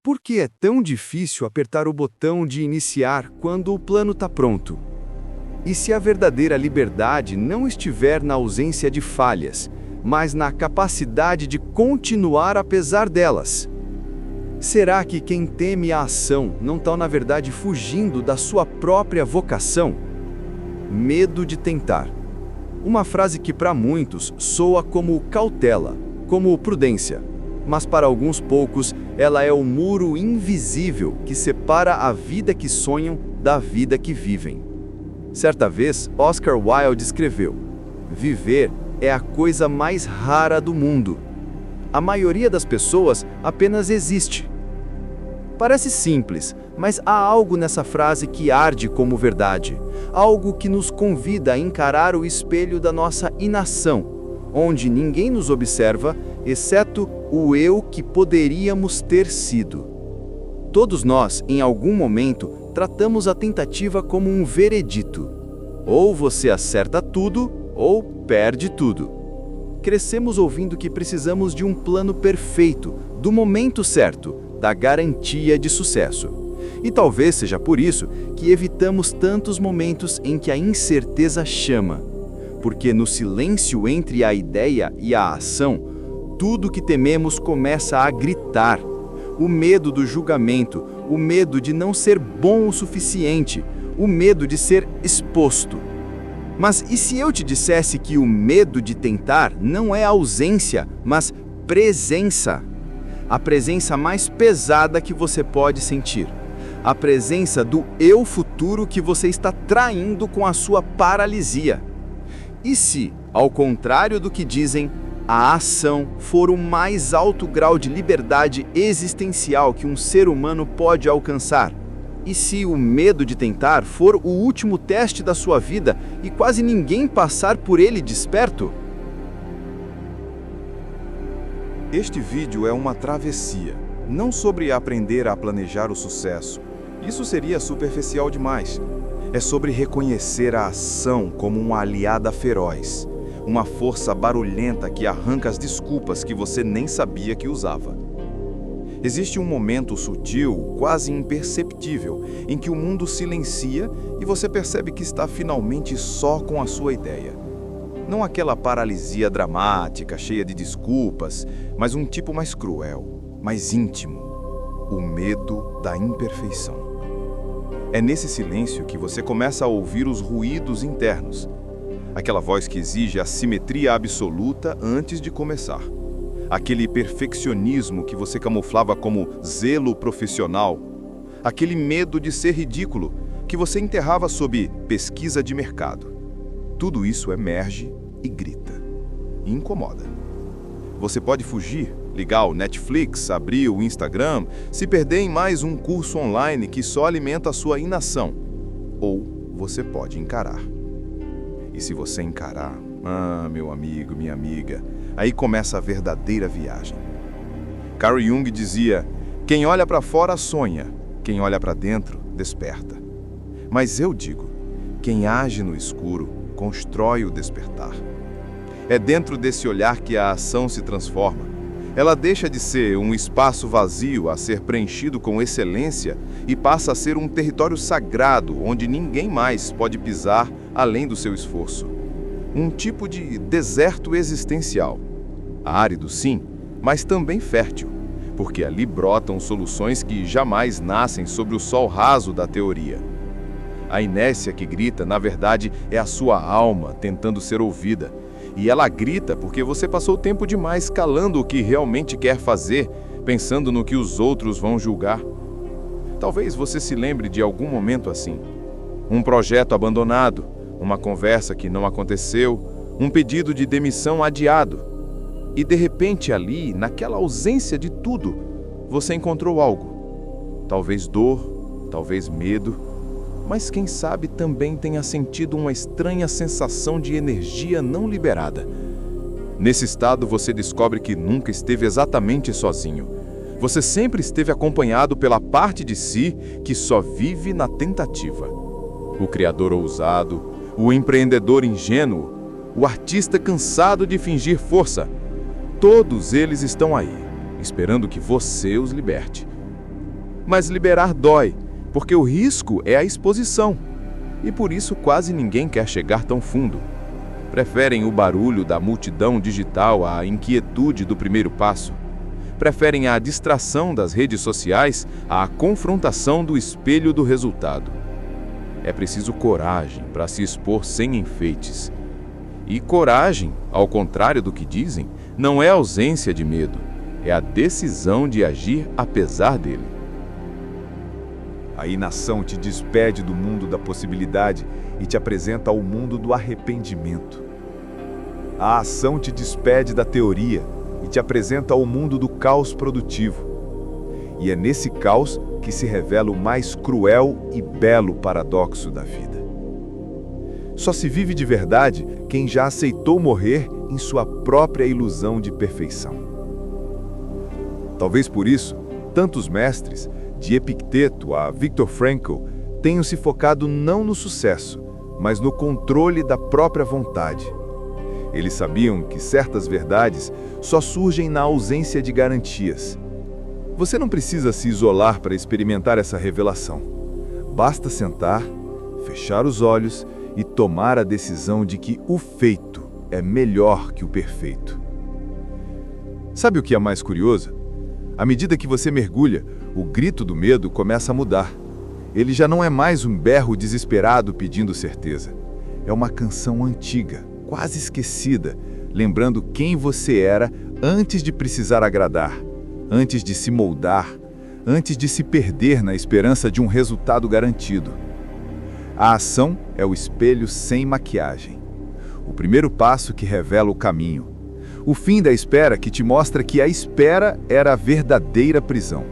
Por que é tão difícil apertar o botão de iniciar quando o plano está pronto? E se a verdadeira liberdade não estiver na ausência de falhas, mas na capacidade de continuar apesar delas? Será que quem teme a ação não está, na verdade, fugindo da sua própria vocação? Medo de tentar. Uma frase que para muitos soa como cautela, como prudência, mas para alguns poucos ela é o muro invisível que separa a vida que sonham da vida que vivem. Certa vez, Oscar Wilde escreveu: viver é a coisa mais rara do mundo. A maioria das pessoas apenas existe. Parece simples, mas há algo nessa frase que arde como verdade, algo que nos convida a encarar o espelho da nossa inação, onde ninguém nos observa, exceto o eu que poderíamos ter sido. Todos nós, em algum momento, tratamos a tentativa como um veredito. Ou você acerta tudo, ou perde tudo. Crescemos ouvindo que precisamos de um plano perfeito, do momento certo, da garantia de sucesso. E talvez seja por isso que evitamos tantos momentos em que a incerteza chama. Porque no silêncio entre a ideia e a ação, tudo que tememos começa a gritar. O medo do julgamento, o medo de não ser bom o suficiente, o medo de ser exposto. Mas e se eu te dissesse que o medo de tentar não é ausência, mas presença? A presença mais pesada que você pode sentir. A presença do eu futuro que você está traindo com a sua paralisia. E se, ao contrário do que dizem, a ação for o mais alto grau de liberdade existencial que um ser humano pode alcançar? E se o medo de tentar for o último teste da sua vida e quase ninguém passar por ele desperto? Este vídeo é uma travessia, não sobre aprender a planejar o sucesso. Isso seria superficial demais. É sobre reconhecer a ação como uma aliada feroz, uma força barulhenta que arranca as desculpas que você nem sabia que usava. Existe um momento sutil, quase imperceptível, em que o mundo silencia e você percebe que está finalmente só com a sua ideia. Não aquela paralisia dramática, cheia de desculpas, mas um tipo mais cruel, mais íntimo, o medo da imperfeição. É nesse silêncio que você começa a ouvir os ruídos internos, aquela voz que exige a simetria absoluta antes de começar. Aquele perfeccionismo que você camuflava como zelo profissional, aquele medo de ser ridículo que você enterrava sob pesquisa de mercado. Tudo isso emerge e grita, e incomoda. Você pode fugir, ligar o Netflix, abrir o Instagram, se perder em mais um curso online que só alimenta a sua inação. Ou você pode encarar. E se você encarar, meu amigo, minha amiga, aí começa a verdadeira viagem. Carl Jung dizia: quem olha para fora sonha, quem olha para dentro desperta. Mas eu digo, quem age no escuro constrói o despertar. É dentro desse olhar que a ação se transforma. Ela deixa de ser um espaço vazio a ser preenchido com excelência e passa a ser um território sagrado onde ninguém mais pode pisar além do seu esforço. Um tipo de deserto existencial. Árido, sim, mas também fértil, porque ali brotam soluções que jamais nascem sobre o sol raso da teoria. A inércia que grita, na verdade, é a sua alma tentando ser ouvida. E ela grita porque você passou tempo demais calando o que realmente quer fazer, pensando no que os outros vão julgar. Talvez você se lembre de algum momento assim. Um projeto abandonado, uma conversa que não aconteceu, um pedido de demissão adiado. E de repente ali, naquela ausência de tudo, você encontrou algo. Talvez dor, talvez medo, mas quem sabe também tenha sentido uma estranha sensação de energia não liberada. Nesse estado você descobre que nunca esteve exatamente sozinho. Você sempre esteve acompanhado pela parte de si que só vive na tentativa. O criador ousado, o empreendedor ingênuo, o artista cansado de fingir força. Todos eles estão aí, esperando que você os liberte. Mas liberar dói, porque o risco é a exposição. E por isso quase ninguém quer chegar tão fundo. Preferem o barulho da multidão digital à inquietude do primeiro passo. Preferem a distração das redes sociais à confrontação do espelho do resultado. É preciso coragem para se expor sem enfeites. E coragem, ao contrário do que dizem, não é ausência de medo, é a decisão de agir apesar dele. A inação te despede do mundo da possibilidade e te apresenta ao mundo do arrependimento. A ação te despede da teoria e te apresenta ao mundo do caos produtivo. E é nesse caos que se revela o mais cruel e belo paradoxo da vida. Só se vive de verdade quem já aceitou morrer em sua própria ilusão de perfeição. Talvez por isso, tantos mestres, de Epicteto a Viktor Frankl, tenham se focado não no sucesso, mas no controle da própria vontade. Eles sabiam que certas verdades só surgem na ausência de garantias. Você não precisa se isolar para experimentar essa revelação. Basta sentar, fechar os olhos e tomar a decisão de que o feito é melhor que o perfeito. Sabe o que é mais curioso? À medida que você mergulha, o grito do medo começa a mudar. Ele já não é mais um berro desesperado pedindo certeza. É uma canção antiga, quase esquecida, lembrando quem você era antes de precisar agradar, antes de se moldar, antes de se perder na esperança de um resultado garantido. A ação é o espelho sem maquiagem. O primeiro passo que revela o caminho. O fim da espera que te mostra que a espera era a verdadeira prisão.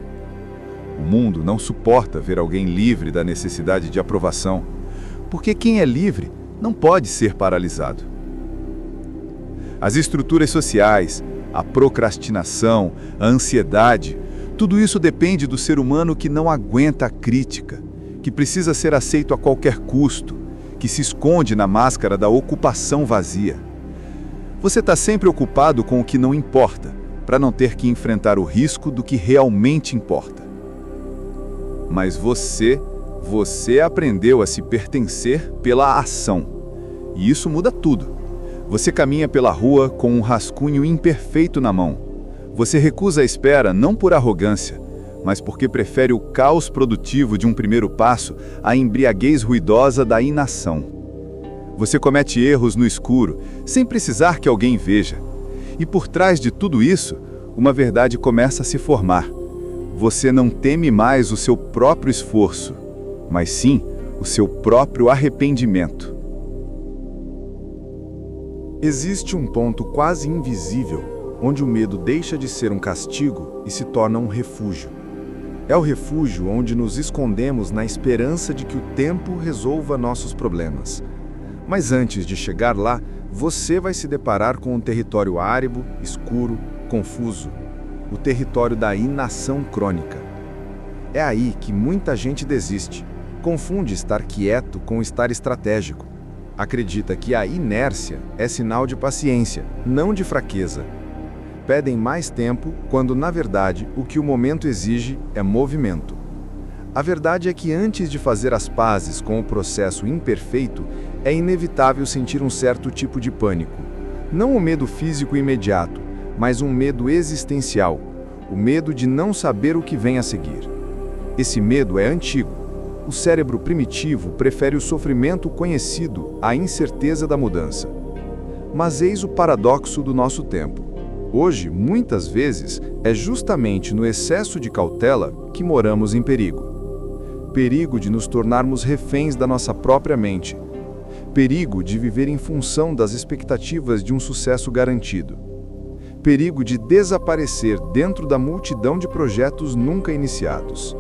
O mundo não suporta ver alguém livre da necessidade de aprovação, porque quem é livre não pode ser paralisado. As estruturas sociais, a procrastinação, a ansiedade, tudo isso depende do ser humano que não aguenta a crítica, que precisa ser aceito a qualquer custo, que se esconde na máscara da ocupação vazia. Você está sempre ocupado com o que não importa, para não ter que enfrentar o risco do que realmente importa. Mas você aprendeu a se pertencer pela ação. E isso muda tudo. Você caminha pela rua com um rascunho imperfeito na mão. Você recusa a espera não por arrogância, mas porque prefere o caos produtivo de um primeiro passo à embriaguez ruidosa da inação. Você comete erros no escuro, sem precisar que alguém veja. E por trás de tudo isso, uma verdade começa a se formar. Você não teme mais o seu próprio esforço, mas sim o seu próprio arrependimento. Existe um ponto quase invisível, onde o medo deixa de ser um castigo e se torna um refúgio. É o refúgio onde nos escondemos na esperança de que o tempo resolva nossos problemas. Mas antes de chegar lá, você vai se deparar com um território árido, escuro, confuso. O território da inação crônica. É aí que muita gente desiste. Confunde estar quieto com estar estratégico. Acredita que a inércia é sinal de paciência, não de fraqueza. Pedem mais tempo quando, na verdade, o que o momento exige é movimento. A verdade é que antes de fazer as pazes com o processo imperfeito, é inevitável sentir um certo tipo de pânico. Não o medo físico imediato, mas um medo existencial, o medo de não saber o que vem a seguir. Esse medo é antigo. O cérebro primitivo prefere o sofrimento conhecido à incerteza da mudança. Mas eis o paradoxo do nosso tempo. Hoje, muitas vezes, é justamente no excesso de cautela que moramos em perigo. Perigo de nos tornarmos reféns da nossa própria mente. Perigo de viver em função das expectativas de um sucesso garantido. Perigo de desaparecer dentro da multidão de projetos nunca iniciados.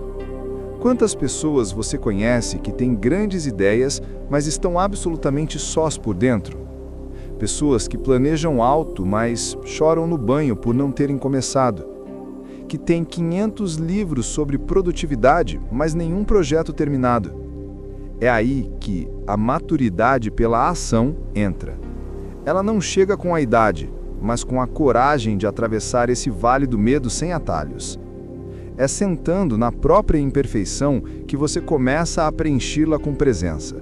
Quantas pessoas você conhece que têm grandes ideias, mas estão absolutamente sós por dentro? Pessoas que planejam alto, mas choram no banho por não terem começado. Que têm 500 livros sobre produtividade, mas nenhum projeto terminado. É aí que a maturidade pela ação entra. Ela não chega com a idade, mas com a coragem de atravessar esse vale do medo sem atalhos. É sentando na própria imperfeição que você começa a preenchi-la com presença.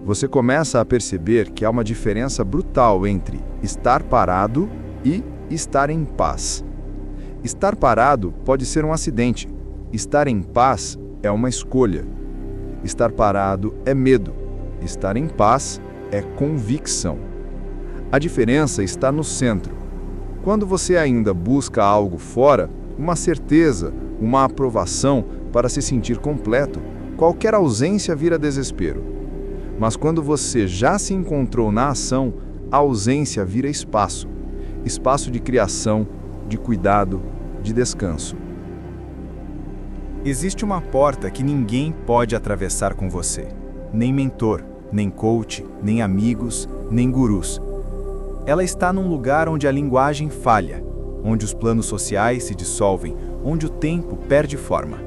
Você começa a perceber que há uma diferença brutal entre estar parado e estar em paz. Estar parado pode ser um acidente. Estar em paz é uma escolha. Estar parado é medo. Estar em paz é convicção. A diferença está no centro. Quando você ainda busca algo fora, uma certeza, uma aprovação para se sentir completo, qualquer ausência vira desespero. Mas quando você já se encontrou na ação, a ausência vira espaço. Espaço de criação, de cuidado, de descanso. Existe uma porta que ninguém pode atravessar com você. Nem mentor, nem coach, nem amigos, nem gurus. Ela está num lugar onde a linguagem falha, onde os planos sociais se dissolvem, onde o tempo perde forma.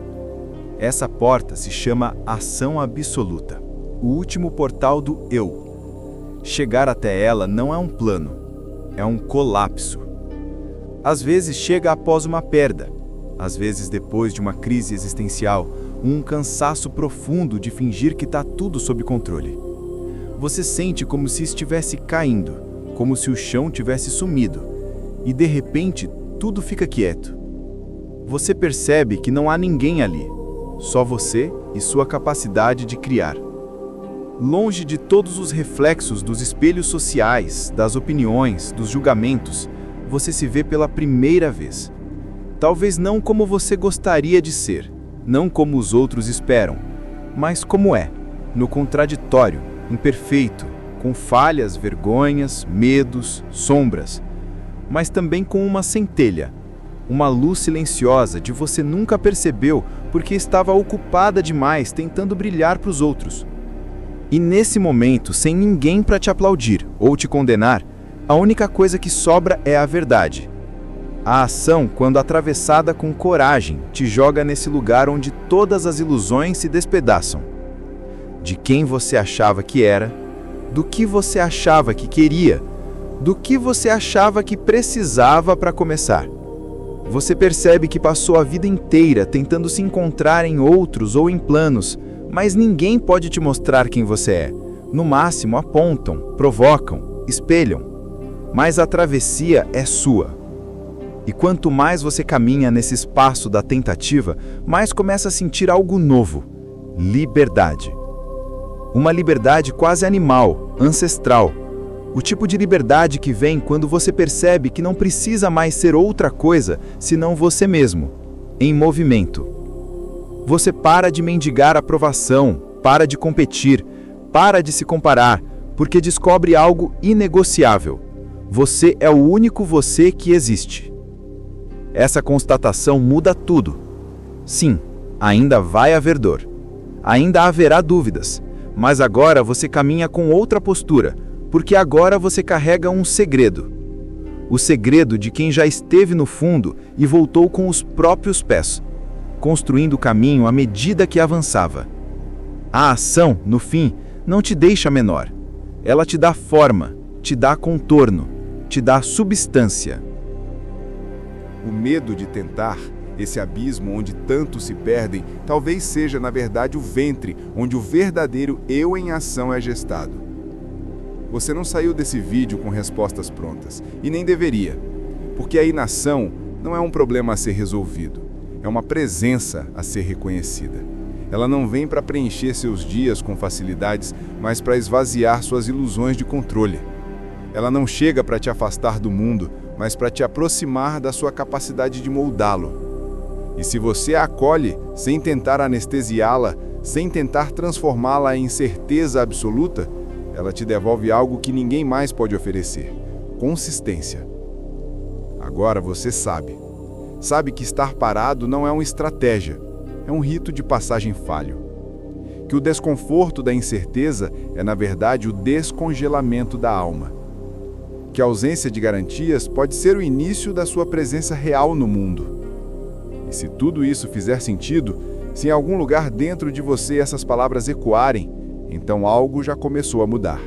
Essa porta se chama ação absoluta, o último portal do eu. Chegar até ela não é um plano, é um colapso. Às vezes chega após uma perda, às vezes depois de uma crise existencial, um cansaço profundo de fingir que está tudo sob controle. Você sente como se estivesse caindo, como se o chão tivesse sumido, e de repente tudo fica quieto. Você percebe que não há ninguém ali, só você e sua capacidade de criar. Longe de todos os reflexos dos espelhos sociais, das opiniões, dos julgamentos, você se vê pela primeira vez. Talvez não como você gostaria de ser, não como os outros esperam, mas como é, no contraditório, imperfeito, com falhas, vergonhas, medos, sombras, mas também com uma centelha, uma luz silenciosa de você nunca percebeu porque estava ocupada demais tentando brilhar para os outros. E nesse momento, sem ninguém para te aplaudir ou te condenar, a única coisa que sobra é a verdade. A ação, quando atravessada com coragem, te joga nesse lugar onde todas as ilusões se despedaçam. De quem você achava que era, do que você achava que queria, do que você achava que precisava para começar. Você percebe que passou a vida inteira tentando se encontrar em outros ou em planos, mas ninguém pode te mostrar quem você é. No máximo apontam, provocam, espelham. Mas a travessia é sua. E quanto mais você caminha nesse espaço da tentativa, mais começa a sentir algo novo: liberdade. Uma liberdade quase animal, ancestral. O tipo de liberdade que vem quando você percebe que não precisa mais ser outra coisa senão você mesmo, em movimento. Você para de mendigar aprovação, para de competir, para de se comparar, porque descobre algo inegociável. Você é o único você que existe. Essa constatação muda tudo. Sim, ainda vai haver dor. Ainda haverá dúvidas. Mas agora você caminha com outra postura, porque agora você carrega um segredo. O segredo de quem já esteve no fundo e voltou com os próprios pés, construindo o caminho à medida que avançava. A ação, no fim, não te deixa menor. Ela te dá forma, te dá contorno, te dá substância. O medo de tentar, esse abismo onde tantos se perdem, talvez seja, na verdade, o ventre onde o verdadeiro eu em ação é gestado. Você não saiu desse vídeo com respostas prontas, e nem deveria, porque a inação não é um problema a ser resolvido, é uma presença a ser reconhecida. Ela não vem para preencher seus dias com facilidades, mas para esvaziar suas ilusões de controle. Ela não chega para te afastar do mundo, mas para te aproximar da sua capacidade de moldá-lo. E se você a acolhe, sem tentar anestesiá-la, sem tentar transformá-la em certeza absoluta, ela te devolve algo que ninguém mais pode oferecer: consistência. Agora você sabe. Sabe que estar parado não é uma estratégia, é um rito de passagem falho. Que o desconforto da incerteza é, na verdade, o descongelamento da alma. Que a ausência de garantias pode ser o início da sua presença real no mundo. E se tudo isso fizer sentido, se em algum lugar dentro de você essas palavras ecoarem, então algo já começou a mudar.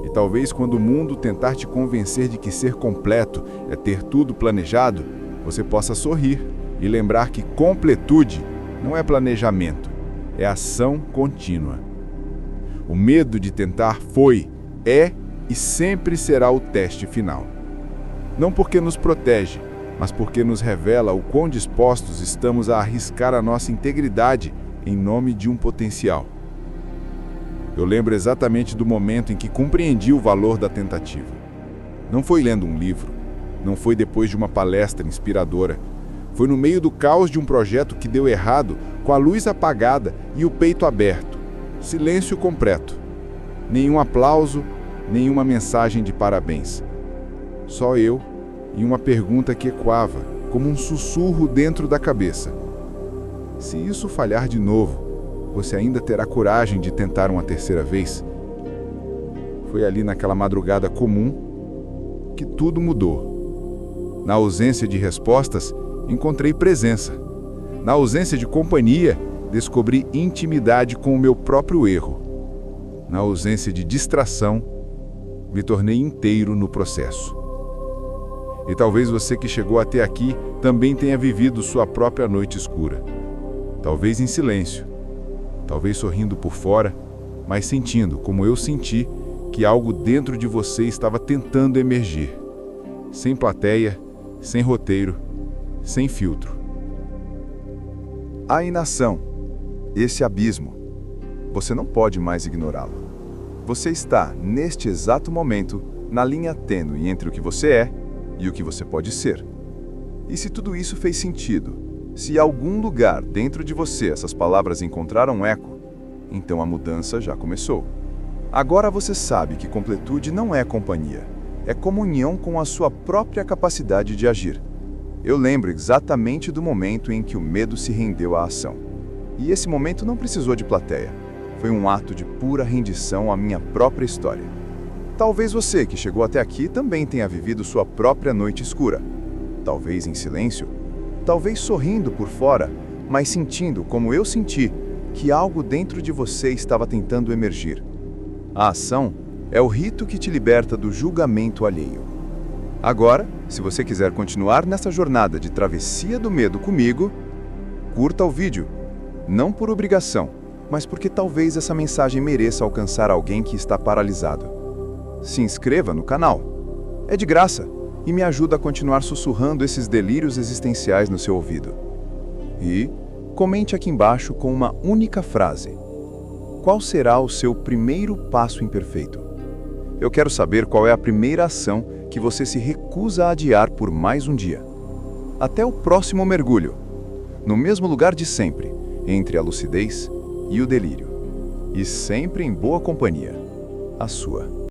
E talvez quando o mundo tentar te convencer de que ser completo é ter tudo planejado, você possa sorrir e lembrar que completude não é planejamento, é ação contínua. O medo de tentar foi, é e sempre será o teste final. Não porque nos protege, mas porque nos revela o quão dispostos estamos a arriscar a nossa integridade em nome de um potencial. Eu lembro exatamente do momento em que compreendi o valor da tentativa. Não foi lendo um livro, não foi depois de uma palestra inspiradora. Foi no meio do caos de um projeto que deu errado, com a luz apagada e o peito aberto. Silêncio completo. Nenhum aplauso, nenhuma mensagem de parabéns. Só eu e uma pergunta que ecoava, como um sussurro dentro da cabeça. Se isso falhar de novo, você ainda terá coragem de tentar uma terceira vez? Foi ali naquela madrugada comum que tudo mudou. Na ausência de respostas, encontrei presença. Na ausência de companhia, descobri intimidade com o meu próprio erro. Na ausência de distração, me tornei inteiro no processo. E talvez você que chegou até aqui também tenha vivido sua própria noite escura. Talvez em silêncio, talvez sorrindo por fora, mas sentindo, como eu senti, que algo dentro de você estava tentando emergir. Sem plateia, sem roteiro, sem filtro. A inação, esse abismo, você não pode mais ignorá-lo. Você está, neste exato momento, na linha tênue entre o que você é e o que você pode ser. E se tudo isso fez sentido, se em algum lugar dentro de você essas palavras encontraram eco, então a mudança já começou. Agora você sabe que completude não é companhia, é comunhão com a sua própria capacidade de agir. Eu lembro exatamente do momento em que o medo se rendeu à ação. E esse momento não precisou de plateia. Foi um ato de pura rendição à minha própria história. Talvez você que chegou até aqui também tenha vivido sua própria noite escura. Talvez em silêncio, talvez sorrindo por fora, mas sentindo, como eu senti, que algo dentro de você estava tentando emergir. A ação é o rito que te liberta do julgamento alheio. Agora, se você quiser continuar nessa jornada de travessia do medo comigo, curta o vídeo, não por obrigação, mas porque talvez essa mensagem mereça alcançar alguém que está paralisado. Se inscreva no canal. É de graça e me ajuda a continuar sussurrando esses delírios existenciais no seu ouvido. E comente aqui embaixo com uma única frase. Qual será o seu primeiro passo imperfeito? Eu quero saber qual é a primeira ação que você se recusa a adiar por mais um dia. Até o próximo mergulho, no mesmo lugar de sempre, entre a lucidez e o delírio. E sempre em boa companhia, a sua.